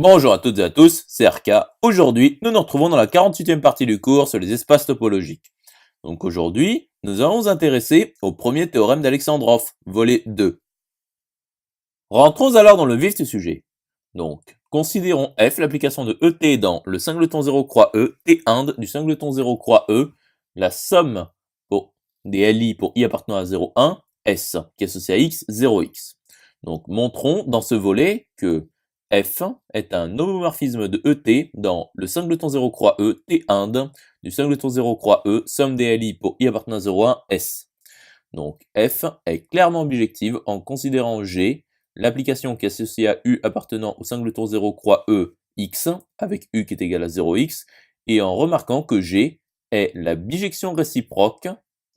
Bonjour à toutes et à tous, c'est RK. Aujourd'hui, nous nous retrouvons dans la 48e partie du cours sur les espaces topologiques. Donc aujourd'hui, nous allons nous intéresser au premier théorème d'Alexandrov, volet 2. Rentrons alors dans le vif du sujet. Donc, considérons F l'application de ET dans le singleton 0 croix E, T ind du singleton 0 croix E, la somme pour des LI pour I appartenant à 0, 1, S, qui est associé à X, 0X. Donc, montrons dans ce volet que F est un homomorphisme de ET dans le singleton 0 croix E, T ind du singleton 0 croix E, somme des LI pour I appartenant à 0, 1, S. Donc, F est clairement bijective en considérant G l'application qui est associée à U appartenant au singleton 0 croix E X, avec U qui est égal à 0X, et en remarquant que G est la bijection réciproque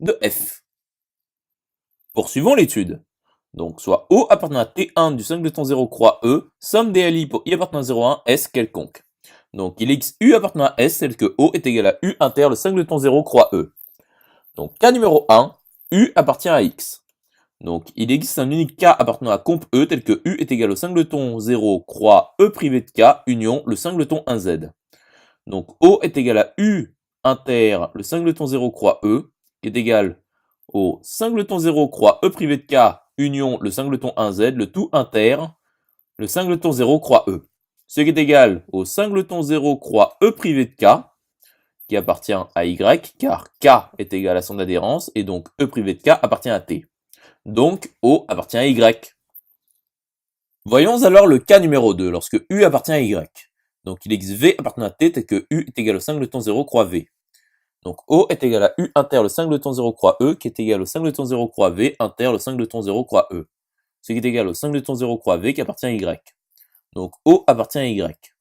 de F. Poursuivons l'étude. Donc, soit O appartenant à T1 du singleton 0 croix E, somme des LI pour I appartenant à 0,1, S quelconque. Donc, il existe U appartenant à S tel que O est égal à U inter le singleton 0 croix E. Donc, cas numéro 1, U appartient à X. Donc, il existe un unique cas appartenant à comp E tel que U est égal au singleton 0 croix E privé de K union le singleton 1Z. Donc, O est égal à U inter le singleton 0 croix E qui est égal au singleton 0 croix E privé de K union le singleton 1Z, le tout inter le singleton 0 croix E. Ce qui est égal au singleton 0 croix E privé de K qui appartient à Y car K est égal à son adhérence et donc E privé de K appartient à T. Donc, O appartient à Y. Voyons alors le cas numéro 2, lorsque U appartient à Y. Donc, il existe V appartenant à T tel que U est égal au singleton 0 croix V. Donc, O est égal à U inter le singleton 0 croix E, qui est égal au singleton 0 croix V inter le singleton 0 croix E. Ce qui est égal au singleton 0 croix V qui appartient à Y. Donc, O appartient à Y.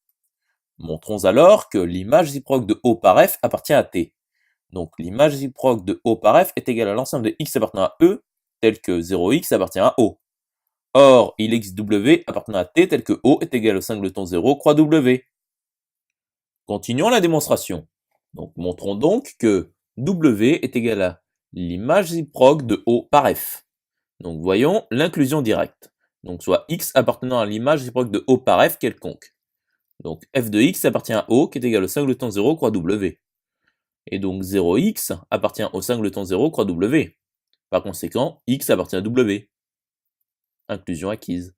Montrons alors que l'image réciproque de O par F appartient à T. Donc, l'image réciproque de O par F est égale à l'ensemble de X appartenant à E, tel que 0x appartient à O. Or, il existe W appartenant à T tel que O est égal au singleton 0 croix W. Continuons la démonstration. Donc, montrons donc que W est égal à l'image réciproque de O par F. Donc, voyons l'inclusion directe. Donc, soit X appartenant à l'image réciproque de O par F quelconque. Donc, F de X appartient à O qui est égal au singleton 0 croix W. Et donc, 0x appartient au singleton 0 croix W. Par conséquent, X appartient à W. Inclusion acquise.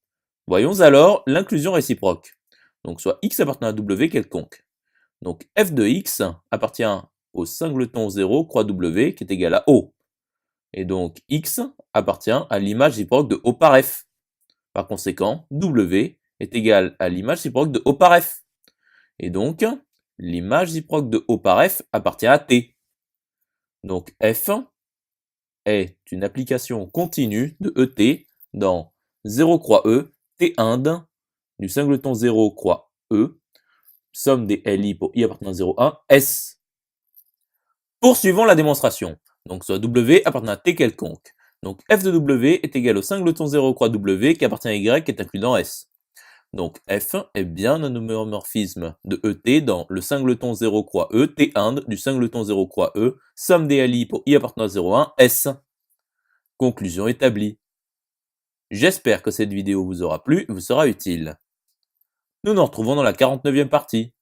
Voyons alors l'inclusion réciproque. Donc, soit X appartient à W quelconque. Donc, F de X appartient au singleton 0 croix W qui est égal à O. Et donc, X appartient à l'image réciproque de O par F. Par conséquent, W est égal à l'image réciproque de O par F. Et donc, l'image réciproque de O par F appartient à T. Donc, F est une application continue de ET dans 0 croix E, T ind du singleton 0 croix E, somme des LI pour I appartenant à 0, 1, S. Poursuivons la démonstration. Donc, soit W appartenant à T quelconque. Donc, F de W est égal au singleton 0 croix W qui appartient à Y qui est inclus dans S. Donc, F est bien un homomorphisme de ET dans le singleton 0 croix E, T ind du singleton 0 croix E, somme des LI pour I appartenant à 0, 1, S. Conclusion établie. J'espère que cette vidéo vous aura plu et vous sera utile. Nous nous retrouvons dans la 49e partie.